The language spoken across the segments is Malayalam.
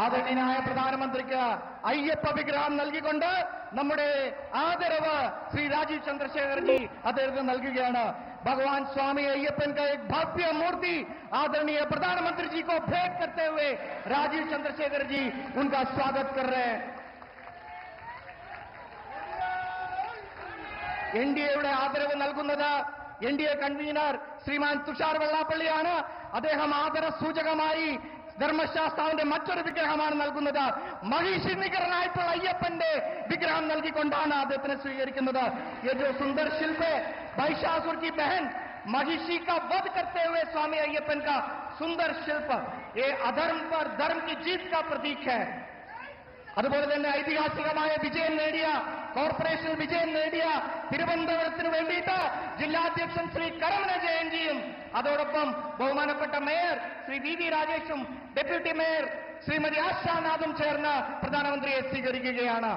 ആദരണീയനായ പ്രധാനമന്ത്രിക്ക് അയ്യപ്പ വിഗ്രഹം നൽകിക്കൊണ്ട് നമ്മുടെ ആദരവ് ശ്രീ രാജീവ് ചന്ദ്രശേഖർജി അദ്ദേഹത്തിന് നൽകുകയാണ്. भगवान स्वामी अय्यप्पन का एक भव्य मूर्ति आदरणीय प्रधानमंत्री जी को भेंट करते हुए राजीव चंद्रशेखर जी उनका स्वागत कर रहे हैं. എൻഡിഎയുടെ ആദരവ് നൽകുന്നത് എൻഡിഎ കൺവീനർ ശ്രീമാൻ തുഷാർ വെള്ളാപ്പള്ളിയാണ്. അദ്ദേഹം ആദര സൂചകമായി ധർമ്മശാസ്താവിന്റെ മറ്റൊരു വിഗ്രഹമാണ് നൽകുന്നത്. മഹിഷിനികരനായിട്ടുള്ള അയ്യപ്പന്റെ വിഗ്രഹം നൽകിക്കൊണ്ടാണ് അദ്ദേഹത്തിനെ സ്വീകരിക്കുന്നത്. ये जो सुंदर शिल्प है महिषासुर की बहन महिषी का वध करते हुए स्वामी अय्यप्पन का सुंदर शिल्प ये अधर्म पर धर्म की जीत का प्रतीक है. അതുപോലെ തന്നെ ഐതിഹാസികമായ വിജയം നേടിയ കോർപ്പറേഷൻ വിജയം നേടിയ തിരുവനന്തപുരത്തിന് വേണ്ടിയിട്ട് ജില്ലാധ്യക്ഷൻ ശ്രീ കരമന ജയന്തിയും അതോടൊപ്പം ബഹുമാനപ്പെട്ട മേയർ ശ്രീ വി രാജേഷും ഡെപ്യൂട്ടി മേയർ ശ്രീമതി ആശാനാഥും ചേർന്ന് പ്രധാനമന്ത്രിയെ സ്വീകരിക്കുകയാണ്.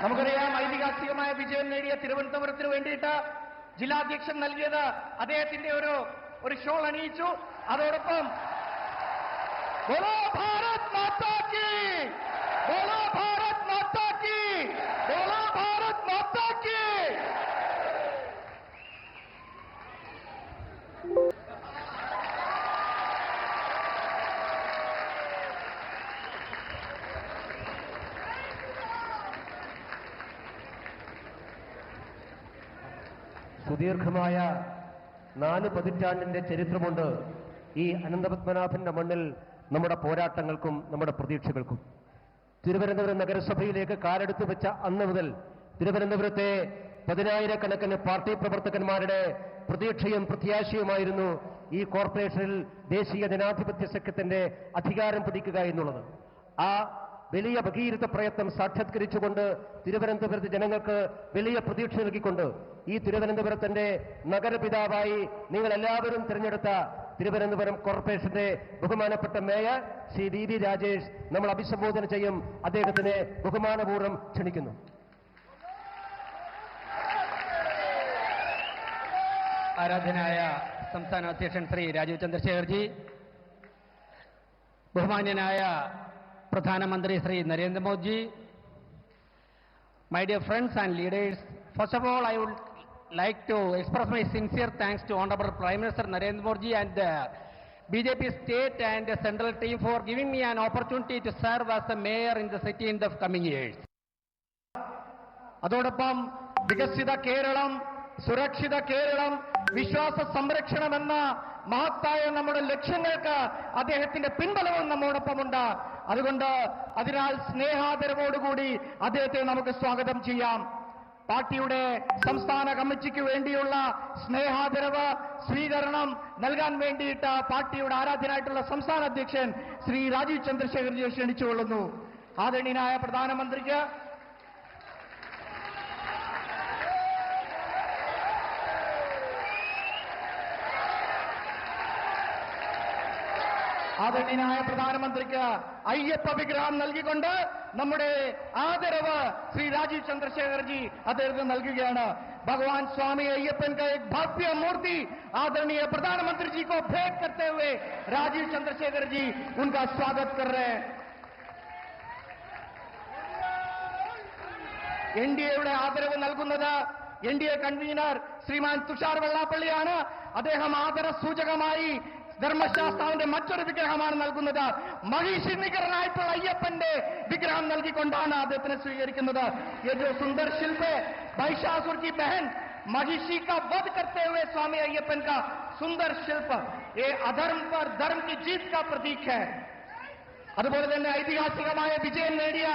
നമുക്കറിയാം ഐതിഹാസികമായ വിജയം നേടിയ തിരുവനന്തപുരത്തിന് വേണ്ടിയിട്ട് ജില്ലാധ്യക്ഷൻ നൽകിയത് അദ്ദേഹത്തിന്റെ ഒരു ഷോൾ അണിയിച്ചു. അതോടൊപ്പം ബോലോ ഭാരത് മാതാ കി, ബോലോ ഭാരത് മാതാ കി, ബോലോ ഭാരത് മാതാ കി. സുദീർഘമായ 4 പതിറ്റാണ്ടിന്റെ ചരിത്രമുണ്ട് ഈ അനന്തപത്മനാഭന്റെ മണ്ണിൽ നമ്മുടെ പോരാട്ടങ്ങൾക്കും നമ്മുടെ പ്രതീക്ഷകൾക്കും. തിരുവനന്തപുരം നഗരസഭയിലേക്ക് കാലെടുത്തു വെച്ച അന്ന് മുതൽ തിരുവനന്തപുരത്തെ 10,000-കണക്കിന് പാർട്ടി പ്രവർത്തകന്മാരുടെ പ്രതീക്ഷയും പ്രത്യാശയുമായിരുന്നു ഈ കോർപ്പറേഷനിൽ ദേശീയ ജനാധിപത്യ സഖ്യത്തിന്റെ അധികാരം പിടിക്കുക എന്നുള്ളത്. ആ വലിയ ഭഗീരഥ പ്രയത്നം സാക്ഷാത്കരിച്ചുകൊണ്ട് തിരുവനന്തപുരത്ത് ജനങ്ങൾക്ക് വലിയ പ്രതീക്ഷ നൽകിക്കൊണ്ട് ഈ തിരുവനന്തപുരത്തിന്റെ നഗരപിതാവായി നിങ്ങൾ എല്ലാവരും തിരഞ്ഞെടുത്ത തിരുവനന്തപുരം കോർപ്പറേഷന്റെ ബഹുമാനപ്പെട്ട മേയർ ശ്രീ വി രാജേഷ് നമ്മൾ അഭിസംബോധന ചെയ്യും. അദ്ദേഹത്തിനെ ബഹുമാനപൂർവ്വം ക്ഷണിക്കുന്നു. ആരാധനായ സംസ്ഥാന അധ്യക്ഷൻ ശ്രീ രാജീവ് ചന്ദ്രശേഖർജി, ബഹുമാന്യനായ Pradhanamantri Sri Narendra Modi, my dear friends and leaders, first of all I would like to express my sincere thanks to Honorable Prime Minister Narendra Modi and the BJP state and the central team for giving me an opportunity to serve as the mayor in the city in the coming years. അതോടൊപ്പം വികസിത കേരളം, സുരക്ഷിത കേരളം, വിശ്വാസ സംരക്ഷണം എന്ന മഹത്തായ നമ്മുടെ ലക്ഷ്യങ്ങൾക്ക് അദ്ദേഹത്തിന്റെ പിൻബലവും നമ്മോടൊപ്പമുണ്ട്. അതുകൊണ്ട് അതിനാൽ സ്നേഹാദരവോടുകൂടി അദ്ദേഹത്തെ നമുക്ക് സ്വാഗതം ചെയ്യാം. പാർട്ടിയുടെ സംസ്ഥാന കമ്മിറ്റിക്ക് വേണ്ടിയുള്ള സ്നേഹാദരവ് സ്വീകരണം നൽകാൻ വേണ്ടിയിട്ട് പാർട്ടിയുടെ ആരാധ്യനായിട്ടുള്ള സംസ്ഥാന അധ്യക്ഷൻ ശ്രീ രാജീവ് ചന്ദ്രശേഖർജിയെ ക്ഷണിച്ചുകൊള്ളുന്നു. ആദരണീയനായ പ്രധാനമന്ത്രിക്ക് അയ്യപ്പ വിഗ്രഹം നൽകിക്കൊണ്ട് നമ്മുടെ ആദരവ് ശ്രീ രാജീവ് ചന്ദ്രശേഖർജി അദ്ദേഹത്തിന് നൽകുകയാണ്. भगवान स्वामी अय्यप्पन का एक भव्य मूर्ति आदरणीय प्रधानमंत्री जी को भेंट करते हुए राजीव चंद्रशेखर जी उनका स्वागत कर रहे हैं. എൻഡിഎയുടെ ആദരവ് നൽകുന്നത് എൻഡിഎ കൺവീനർ ശ്രീമാൻ തുഷാർ വെള്ളാപ്പള്ളിയാണ്. അദ്ദേഹം ആദര സൂചകമായി ധർമ്മശാസ്താവിന്റെ മറ്റൊരു വിഗ്രഹമാണ് നൽകുന്നത്. മഹിഷിനികരനായിട്ടുള്ള അയ്യപ്പന്റെ വിഗ്രഹം നൽകിക്കൊണ്ടാണ് അദ്ദേഹത്തിനെ സ്വീകരിക്കുന്നത്. ये जो सुंदर शिल्प है महिषासुर की बहन महिषी का वध करते हुए स्वामी अय्यप्पन का सुंदर शिल्प ये अधर्म पर धर्म की जीत का प्रतीक है. അതുപോലെ തന്നെ ഐതിഹാസികമായ വിജയം നേടിയ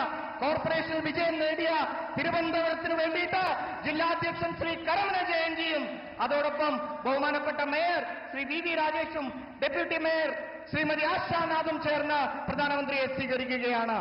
കോർപ്പറേഷൻ വിജയം നേടിയ തിരുവനന്തപുരത്തിന് വേണ്ടിയിട്ട് ജില്ലാധ്യക്ഷൻ ശ്രീ കരമന ജയന്തിയും അതോടൊപ്പം ബഹുമാനപ്പെട്ട മേയർ ശ്രീ വി രാജേഷും ഡെപ്യൂട്ടി മേയർ ശ്രീമതി ആശാനാഥും ചേർന്ന് പ്രധാനമന്ത്രിയെ സ്വീകരിക്കുകയാണ്.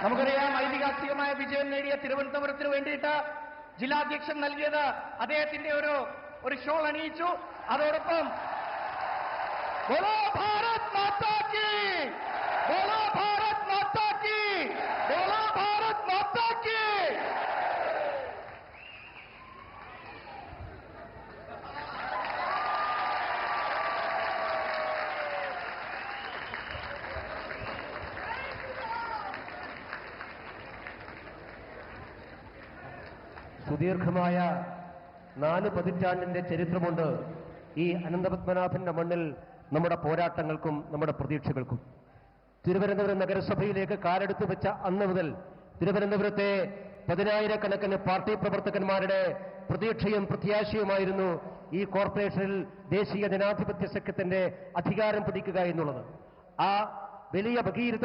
നമുക്കറിയാം ഐതിഹാസികമായ വിജയം നേടിയ തിരുവനന്തപുരത്തിന് വേണ്ടിയിട്ട് ജില്ലാധ്യക്ഷൻ നൽകിയത് അദ്ദേഹത്തിന്റെ ഒരു ഷോൾ അണിയിച്ചു. അതോടൊപ്പം ബോലോ ഭാരത് മാതാ കി, ബോലോ ഭാരത് മാതാ കി, ബോലോ ഭാരത് മാതാ കി. സുദീർഘമായ 4 പതിറ്റാണ്ടിന്റെ ചരിത്രമുണ്ട് ഈ അനന്തപത്മനാഭന്റെ മണ്ണിൽ നമ്മുടെ പോരാട്ടങ്ങൾക്കും നമ്മുടെ പ്രതീക്ഷകൾക്കും. തിരുവനന്തപുരം നഗരസഭയിലേക്ക് കാലെടുത്തു വെച്ച അന്ന് മുതൽ തിരുവനന്തപുരത്തെ 10,000-കണക്കിന് പാർട്ടി പ്രവർത്തകന്മാരുടെ പ്രതീക്ഷയും പ്രത്യാശയുമായിരുന്നു ഈ കോർപ്പറേഷനിൽ ദേശീയ ജനാധിപത്യ സഖ്യത്തിന്റെ അധികാരം പിടിക്കുക എന്നുള്ളത്. ആ വലിയ ഭഗീരഥ